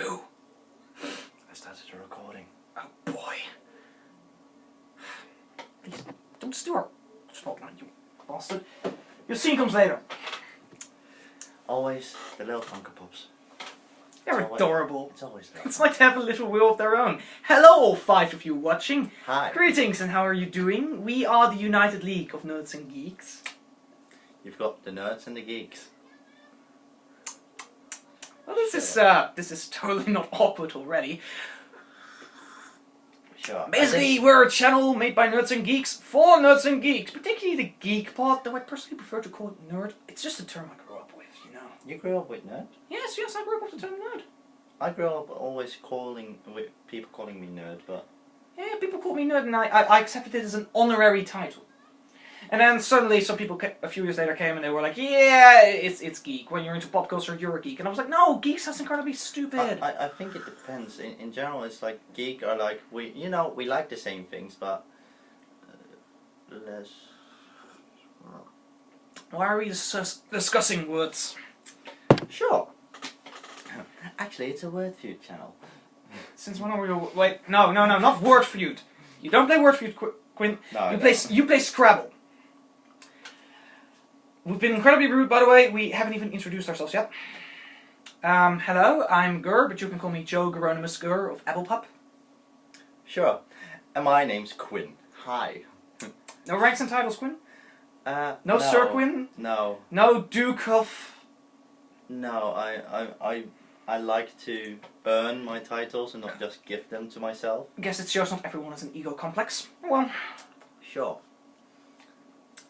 do? I started a recording. Oh boy. Please, don't steal our spotlight, you bastard. Your scene comes later. Always the little Funko Pops. They're adorable. It's always there. It's like to have a little wheel of their own. Hello, all 5 of you watching. Hi. Greetings, and how are you doing? We are the United League of Nerds and Geeks. You've got the Nerds and the Geeks. Well, this is totally not awkward already. Sure. Basically, we're a channel made by Nerds and Geeks for Nerds and Geeks, particularly the geek part, though I personally prefer to call it nerd. It's just a term I grew up with, you know. You grew up with nerd? Yes, I grew up with the term nerd. I grew up always with people calling me nerd, but... Yeah, people called me nerd, and I accepted it as an honorary title. And then suddenly some people a few years later came and they were like, yeah, it's geek. When you're into pop culture, you're a geek. And I was like, no, geek sounds incredibly stupid. I think it depends. In general, it's like geek are like, we like the same things, but less... Why are we discussing words? Sure. Actually, it's a word feud channel. Since when are we... Wait, no, not word feud. You don't play word feud, Quinn. No, you play Scrabble. We've been incredibly rude, by the way. We haven't even introduced ourselves yet. Hello, I'm Gur, but you can call me Joe Geronimus Gur of Applepup. Sure. And my name's Quinn. Hi. No ranks and titles, Quinn? No, Sir Quinn? No. No Duke of... No, I like to earn my titles and not just give them to myself. I guess it shows not everyone has an ego complex. Well... Sure.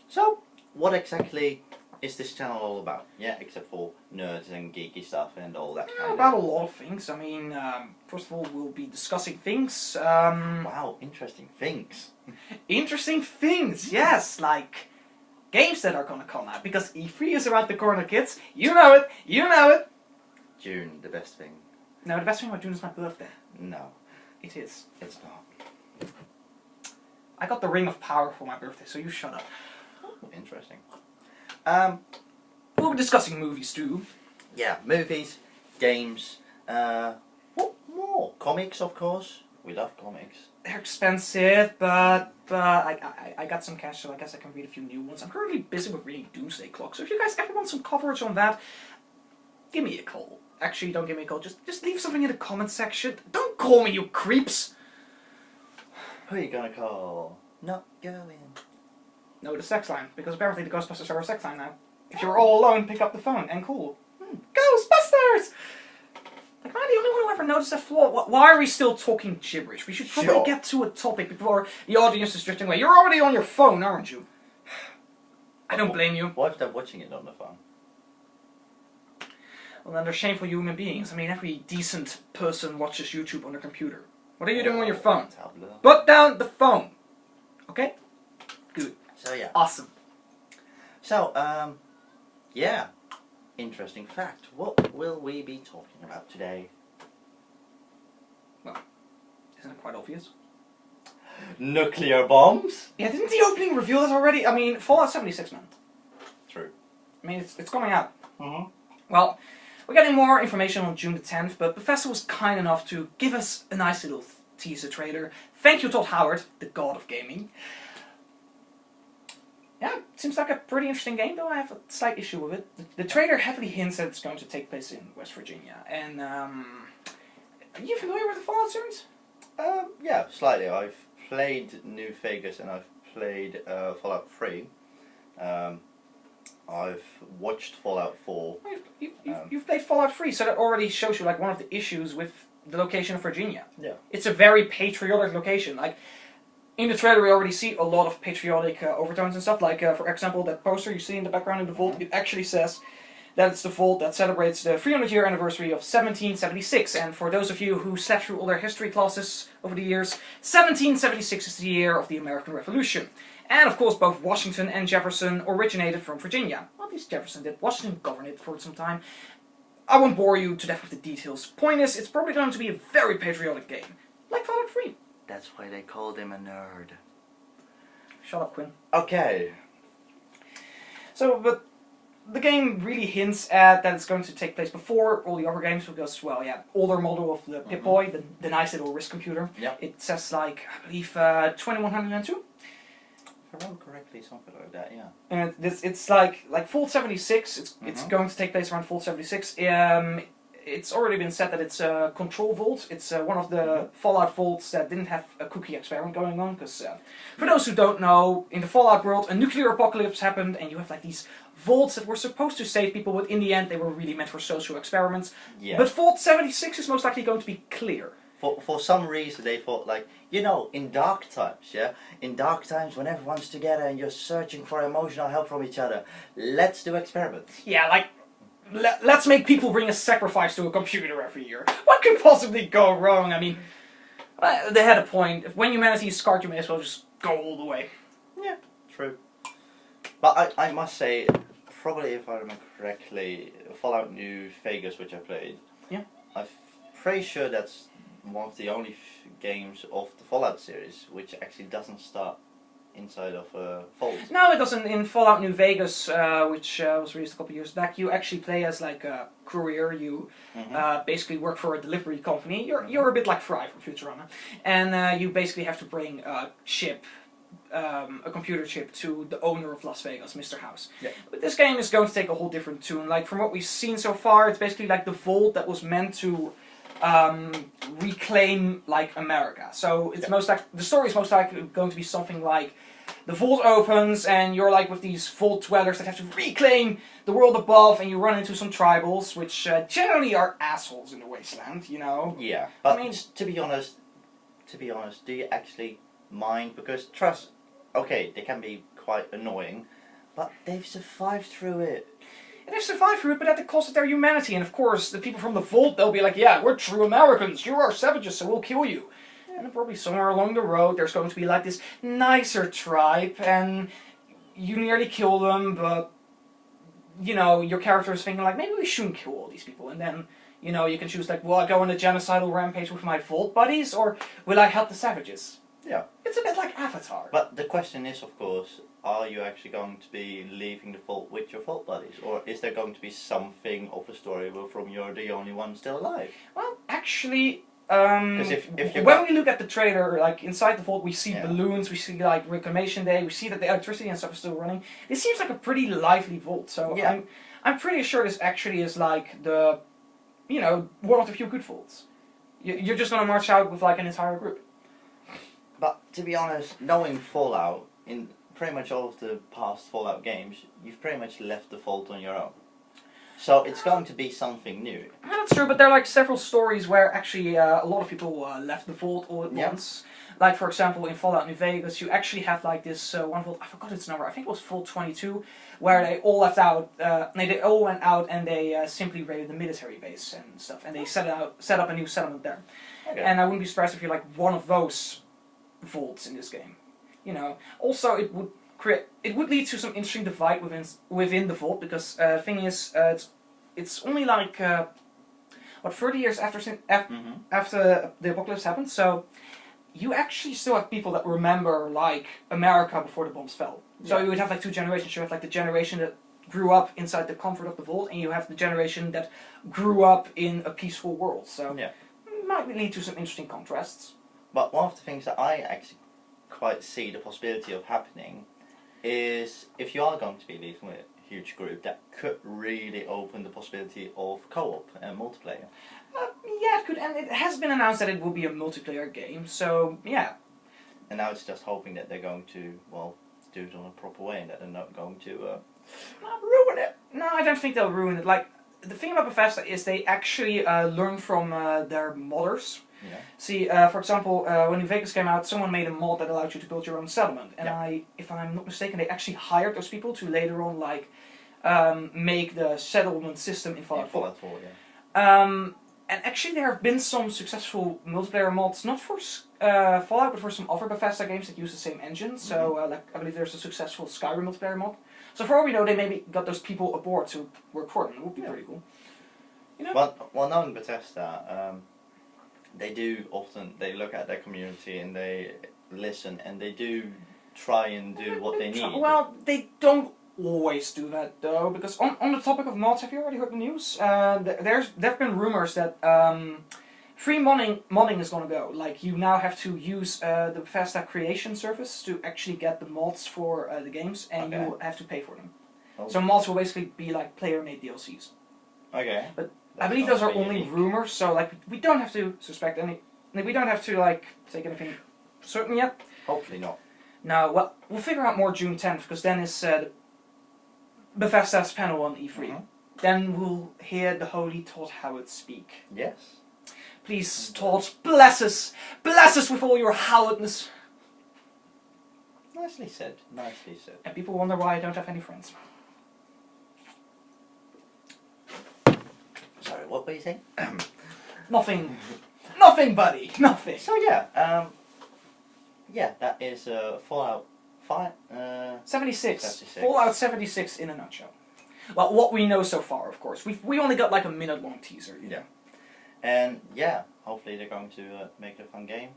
So, what exactly is this channel all about? Yeah, except for nerds and geeky stuff and all that kind of... About a lot of things. I mean, first of all, we'll be discussing things. Wow, interesting things. Interesting things, yes, like games that are gonna come out. Because E3 is around the corner, kids. You know it, you know it. June, the best thing. No, the best thing about June is my birthday. No. It is. It's not. I got the Ring of Power for my birthday, so you shut up. Oh, interesting. We'll be discussing movies too. Yeah, movies, games, what more? Comics, of course. We love comics. They're expensive, but I got some cash, so I guess I can read a few new ones. I'm currently busy with reading Doomsday Clock, so if you guys ever want some coverage on that, give me a call. Actually, don't give me a call. Just leave something in the comment section. Don't call me, you creeps! Who are you gonna call? Not going. No, the sex line, because apparently the Ghostbusters are a sex line now. If you're all alone, pick up the phone and call. Ghostbusters! Like, am I the only one who ever noticed that flaw? Why are we still talking gibberish? We should probably get to a topic before the audience is drifting away. You're already on your phone, aren't you? I don't blame you. What if they're watching it on the phone? Well, then they're shameful human beings. I mean, every decent person watches YouTube on their computer. What are you doing on your phone? Tablet. Put down the phone! Okay? Good. So, yeah. Awesome. So, yeah. Interesting fact. What will we be talking about today? Well, isn't it quite obvious? Nuclear bombs? Yeah, didn't the opening reveal it already? I mean, Fallout 76, man. True. I mean, it's coming out. Mm-hmm. Well, we're getting more information on June the 10th, but Bethesda was kind enough to give us a nice little teaser trailer. Thank you, Todd Howard, the god of gaming. Yeah, it seems like a pretty interesting game, though I have a slight issue with it. The trailer heavily hints that it's going to take place in West Virginia. And, are you familiar with the Fallout series? Yeah, slightly. I've played New Vegas and I've played Fallout 3. I've watched Fallout 4. You've played Fallout 3, so that already shows you like one of the issues with the location of Virginia. Yeah. It's a very patriotic location. Like, in the trailer we already see a lot of patriotic overtones and stuff. Like, for example, that poster you see in the background in the vault, it actually says that it's the vault that celebrates the 300-year anniversary of 1776. And for those of you who slept through all their history classes over the years, 1776 is the year of the American Revolution. And of course, both Washington and Jefferson originated from Virginia. Well, at least Jefferson did. Washington governed it for some time. I won't bore you to death with the details. Point is, it's probably going to be a very patriotic game. Like Fallout 3. That's why they called him a nerd. Shut up, Quinn. Okay. So, but the game really hints at that it's going to take place before all the other games because, well, yeah, older model of the Pip-Boy, the nice little wrist computer. Yep. It says, like, I believe 2102? If I remember correctly, something like that, yeah. And it's like Vault 76, it's going to take place around Vault 76. It's already been said that it's a control vault. It's one of the Fallout vaults that didn't have a cookie experiment going on. Because for those who don't know, in the Fallout world, a nuclear apocalypse happened, and you have like these vaults that were supposed to save people, but in the end, they were really meant for social experiments. Yeah. But Vault 76 is most likely going to be clear. For some reason, they thought, like, you know, in dark times, yeah? In dark times, when everyone's together and you're searching for emotional help from each other, let's do experiments. Yeah, like, let's make people bring a sacrifice to a computer every year. What could possibly go wrong? I mean, they had a point. If when humanity is scarred, you may as well just go all the way. Yeah, true. But I must say, probably if I remember correctly, Fallout New Vegas, which I played, yeah, I'm pretty sure that's one of the only games of the Fallout series which actually doesn't start inside of a vault. No, it doesn't. In Fallout New Vegas, which was released a couple years back, you actually play as like a courier. You basically work for a delivery company. You're a bit like Fry from Futurama, and you basically have to bring a chip, a computer chip, to the owner of Las Vegas, Mr. House. Yeah. But this game is going to take a whole different tune. Like from what we've seen so far, it's basically like the vault that was meant to reclaim like America. So it's most like the story is most likely going to be something like the vault opens and you're like with these vault dwellers that have to reclaim the world above, and you run into some tribals which generally are assholes in the wasteland, you know. Yeah, but I mean, to be honest, do you actually mind? Because trust, okay, they can be quite annoying, but they've survived through it. And they've survived through it, but at the cost of their humanity. And of course, the people from the vault, they'll be like, yeah, we're true Americans, you are savages, so we'll kill you. And then probably somewhere along the road, there's going to be like this nicer tribe, and you nearly kill them, but, you know, your character is thinking like, maybe we shouldn't kill all these people. And then, you know, you can choose like, will I go on a genocidal rampage with my vault buddies, or will I help the savages? Yeah. It's a bit like Avatar. But the question is, of course, are you actually going to be leaving the vault with your vault buddies? Or is there going to be something of a story where from you're the only one still alive? Well, actually, if when we look at the trailer, like inside the vault, we see balloons, we see like Reclamation Day, we see that the electricity and stuff is still running. It seems like a pretty lively vault, so yeah. I'm pretty sure this actually is like the, you know, one of the few good vaults. You're just gonna march out with like an entire group. But to be honest, knowing Fallout, in pretty much all of the past Fallout games, you've pretty much left the vault on your own. So it's going to be something new. Yeah, that's true, but there are like several stories where actually a lot of people left the vault all at once. Like for example, in Fallout New Vegas, you actually have like this one vault. I forgot its number. I think it was Vault 22, where they all left out. They all went out and they simply raided the military base and stuff, and they set up a new settlement there. Okay. And I wouldn't be surprised if you're like one of those vaults in this game. You know. Also, it would lead to some interesting divide within the vault, because the thing is, it's only like 30 years after the apocalypse happened. So you actually still have people that remember like America before the bombs fell. So you would have like two generations. You have like the generation that grew up inside the comfort of the vault, and you have the generation that grew up in a peaceful world. So it might lead to some interesting contrasts. But one of the things that I actually quite see the possibility of happening is if you are going to be leaving with a huge group, that could really open the possibility of co-op and multiplayer. Yeah, it could, and it has been announced that it will be a multiplayer game, so yeah. And now it's just hoping that they're going to, well, do it on a proper way and that they're not going to ruin it. No, I don't think they'll ruin it. Like, the thing about Bethesda is they actually learn from their modders. Yeah. See, for example, when New Vegas came out, someone made a mod that allowed you to build your own settlement. And if I'm not mistaken, they actually hired those people to later on, like, make the settlement system in Fallout 4. And actually there have been some successful multiplayer mods, not for Fallout, but for some other Bethesda games that use the same engine. So, like, I believe there's a successful Skyrim multiplayer mod. So for all we know, they maybe got those people aboard to work for them. It would be pretty cool. You know? Well, knowing Bethesda, they do often, they look at their community and they listen and they do try and do what they need. Well, they don't always do that though, because on the topic of mods, have you already heard the news? There've been rumors that free modding is gonna go. Like you now have to use the Bethesda creation service to actually get the mods for the games, and you have to pay for them. Oh. So mods will basically be like player-made DLCs. Okay. But That I believe those are sounds only unique. rumors, so like we don't have to suspect any. We don't have to like take anything certain yet. Hopefully not. No, well, we'll figure out more June 10th, because then is Bethesda's panel on E3. Mhm. Then we'll hear the holy Todd Howard speak. Yes. Please, Todd, bless us with all your Howardness. Nicely said. Nicely said. And people wonder why I don't have any friends. Sorry, what were you saying? Nothing. Nothing, buddy. Nothing. So yeah, yeah, that is Fallout 5. 76. 76. Fallout 76 in a nutshell. Well, what we know so far, of course. We only got like a minute-long teaser. You know? Yeah. And yeah, hopefully they're going to make it a fun game.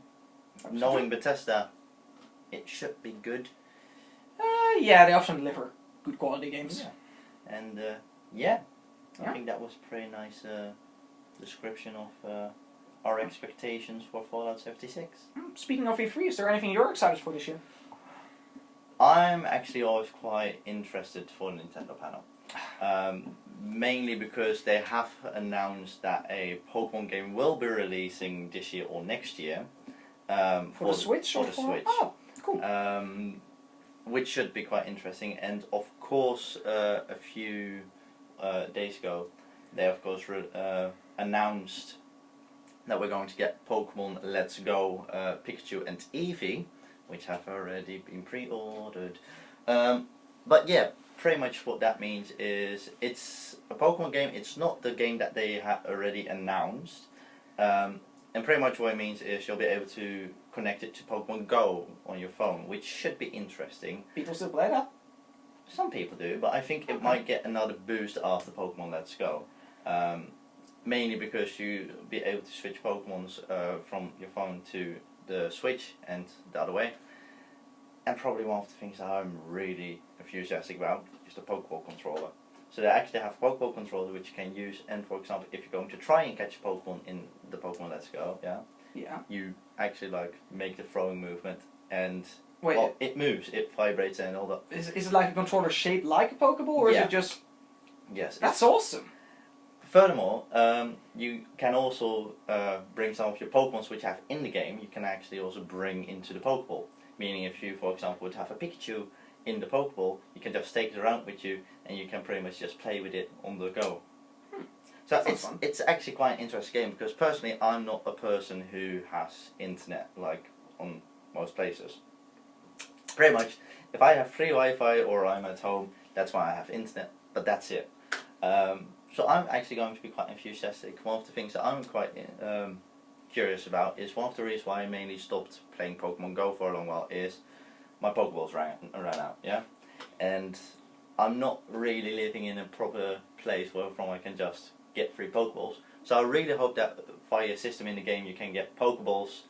Knowing Bethesda, it should be good. Yeah, they often deliver good quality games. Yeah. And yeah, I Yeah. think that was a pretty nice description of our expectations for Fallout 76. Speaking of E3, is there anything you're excited for this year? I'm actually always quite interested for the Nintendo panel. Mainly because they have announced that a Pokemon game will be releasing this year or next year. For the Switch? For or the for... Switch. Oh, cool. Which should be quite interesting. And of course, a few days ago, they of course announced that we're going to get Pokemon Let's Go Pikachu and Eevee, which have already been pre-ordered. But yeah, pretty much what that means is it's a Pokemon game. It's not the game that they have already announced. And pretty much what it means is you'll be able to connect it to Pokemon Go on your phone, which should be interesting. People still play that? Some people do, but I think it might get another boost after Pokemon Let's Go. Mainly because you'll be able to switch Pokemons from your phone to the Switch and the other way. And probably one of the things that I'm really enthusiastic about is the Pokeball controller. So they actually have a Pokeball controller which you can use, and for example, if you're going to try and catch a Pokemon in the Pokemon Let's Go, Yeah. you actually like make the throwing movement, and Wait, well, it moves, it vibrates and all that. is it like a controller shaped like a Pokeball, or is Yeah. it just... Yes. That's awesome. Furthermore, you can also bring some of your Pokemons which you have in the game, you can actually also bring into the Pokeball. Meaning if you, for example, would have a Pikachu in the Pokeball, you can just take it around with you and you can pretty much just play with it on the go. So it's actually quite an interesting game, because personally I'm not a person who has internet like on most places. Pretty much, if I have free Wi-Fi or I'm at home, that's why I have internet, but that's it. So I'm actually going to be quite enthusiastic. One of the things that I'm quite curious about is one of the reasons why I mainly stopped playing Pokemon Go for a long while is my Pokeballs ran out, yeah? And I'm not really living in a proper place where from I can just get free Pokeballs. So I really hope that via a system in the game you can get Pokeballs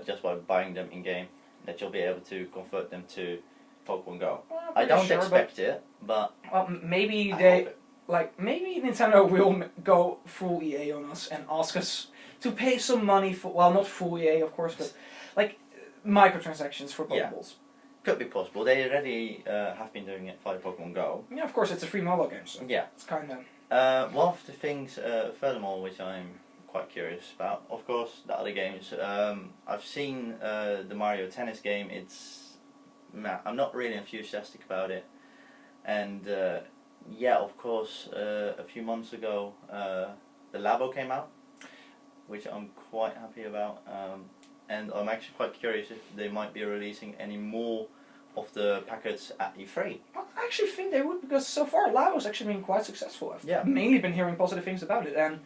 just by buying them in game, that you'll be able to convert them to Pokemon Go. I don't expect it, but well, maybe I they... hope it. Like, maybe Nintendo will go full EA on us and ask us to pay some money for... Well, not full EA, of course, but... Like, microtransactions for Pokeballs. Could be possible. They already have been doing it via Pokemon Go. Yeah, of course, it's a free mobile game, so... Yeah. It's kind of... One of the things, furthermore, which I'm quite curious about, of course, the other games. I've seen the Mario Tennis game. I'm not really enthusiastic about it. And... yeah, of course, a few months ago, the Labo came out, which I'm quite happy about, and I'm actually quite curious if they might be releasing any more of the packets at E3. I actually think they would, because so far Labo's actually been quite successful. I've mainly been hearing positive things about it, and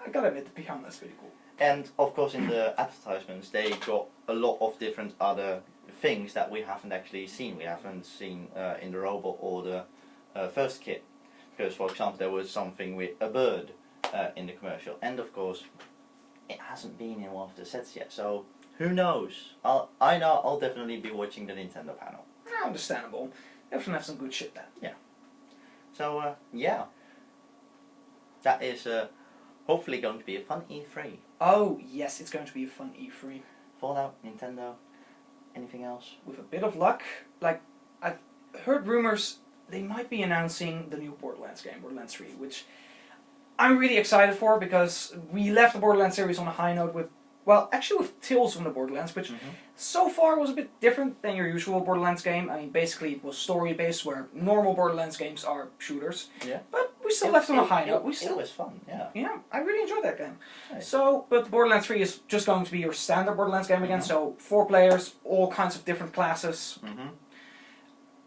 I gotta admit, the Piranha's pretty cool. And of course in the advertisements they got a lot of different other things that we haven't actually seen. We haven't seen in the robot or the first kit, because for example there was something with a bird in the commercial, and of course it hasn't been in one of the sets yet, so who knows. I know I'll definitely be watching the Nintendo panel. Understandable. They're gonna have some good shit then. So, yeah. That is hopefully going to be a fun E3. Oh, yes, it's going to be a fun E3. Fallout, Nintendo, anything else? With a bit of luck, like, I've heard rumors they might be announcing the new Borderlands game, Borderlands 3, which I'm really excited for because we left the Borderlands series on a high note with, well, actually with Tales from the Borderlands, which so far was a bit different than your usual Borderlands game. I mean, basically it was story-based, where normal Borderlands games are shooters. Yeah. But we still left on a high note. It was fun, yeah. Yeah, I really enjoyed that game. Right. So, but Borderlands 3 is just going to be your standard Borderlands game again, so 4 players, all kinds of different classes.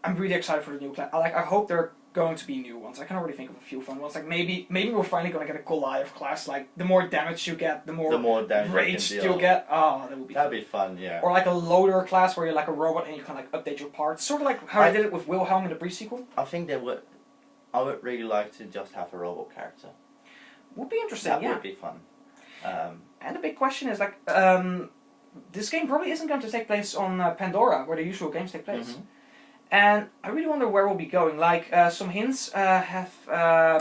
I'm really excited for the new class. I hope there are going to be new ones. I can already think of a few fun ones. Like maybe we're finally going to get a Goliath class. Like the more damage you get, the more damage rage you'll get. Oh, that would be. That'd be fun, yeah. Or like a loader class where you're like a robot and you can like update your parts. Sort of like how I did it with Wilhelm in the Breach sequel. I think they would. I would really like to just have a robot character. Would be interesting. That would be fun. And the big question is like, this game probably isn't going to take place on Pandora, where the usual games take place. And I really wonder where we'll be going. Like, some hints have... there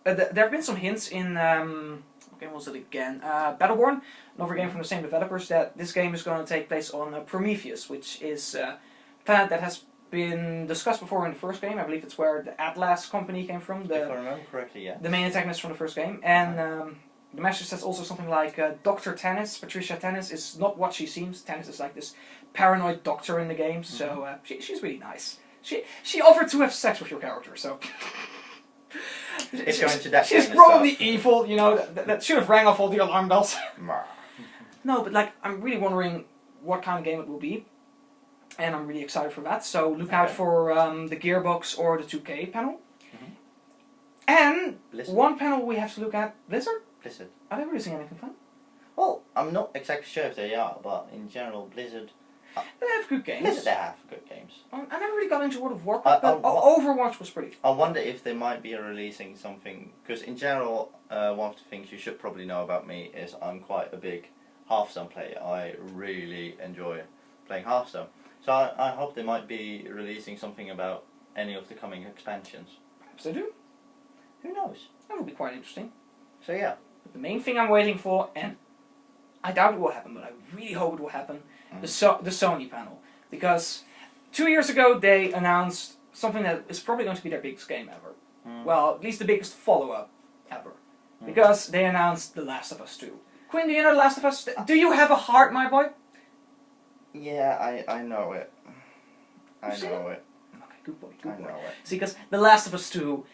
have been some hints in... what game was it again? Battleborn, another game from the same developers, that this game is going to take place on Prometheus, which is a planet that has been discussed before in the first game. I believe it's where the Atlas company came from. If I remember correctly, yeah. The main antagonist from the first game. And the message says also something like, Dr. Tennis, Patricia Tennis, is not what she seems. Tennis is like this paranoid doctor in the game, so she's really nice. She offered to have sex with your character, so... If you're into that she's kind of probably stuff. evil, you know, that should have rang off all the alarm bells. No, but like, I'm really wondering what kind of game it will be. And I'm really excited for that, so look out for the Gearbox or the 2K panel. And Blizzard. one panel we have to look at, Blizzard? Blizzard. Are they releasing anything fun? Well, I'm not exactly sure if they are, but in general, Blizzard... They have good games. Blizzard, they have good games. I never really got into World of Warcraft, but Overwatch was pretty fun. I wonder if they might be releasing something, because in general, one of the things you should probably know about me is I'm quite a big Hearthstone player. I really enjoy playing Hearthstone. So I hope they might be releasing something about any of the coming expansions. Perhaps they do. Who knows? That would be quite interesting. So yeah. But the main thing I'm waiting for, and I doubt it will happen, but I really hope it will happen, the Sony panel. Because 2 years ago they announced something that is probably going to be their biggest game ever. Well, at least the biggest follow-up ever. Because they announced The Last of Us 2. Quinn, do you know The Last of Us? Do you have a heart, my boy? Yeah, I know it. I know it. Okay, good boy, good boy. I know it. See, because The Last of Us 2,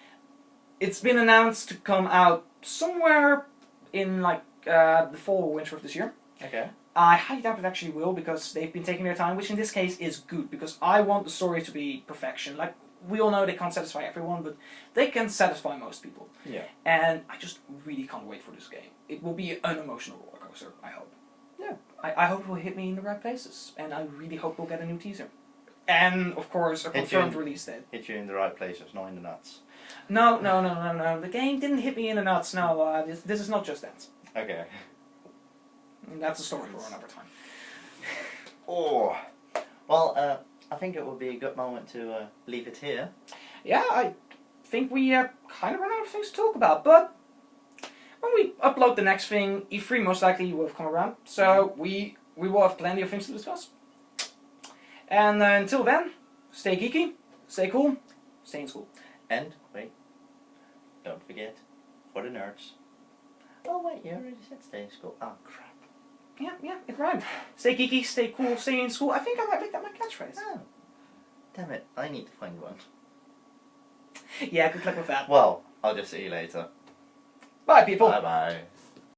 it's been announced to come out somewhere in like the fall or winter of this year. Okay. I highly doubt it actually will, because they've been taking their time, which in this case is good, because I want the story to be perfection. Like, we all know they can't satisfy everyone, but they can satisfy most people. Yeah. And I just really can't wait for this game. It will be an emotional roller coaster, I hope. Yeah. I hope it will hit me in the right places, and I really hope we'll get a new teaser. And, of course, a confirmed release date. Hit you in the right places, not in the nuts. No. The game didn't hit me in the nuts, no. This is not just that. Okay. That's a story for another time. Oh. Well, I think it would be a good moment to leave it here. Yeah, I think we kind of ran out of things to talk about, but when we upload the next thing, E3 most likely will have come around, so we will have plenty of things to discuss. And until then, stay geeky, stay cool, stay in school. And, wait, don't forget, for the nerds. Oh wait, you already said stay in school. Oh crap. Yeah, it rhymed. Stay geeky, stay cool, stay in school. I think I might make that my catchphrase. Oh. Damn it, I need to find one. Yeah, good luck with that. Well, I'll just see you later. Bye, people. Bye bye.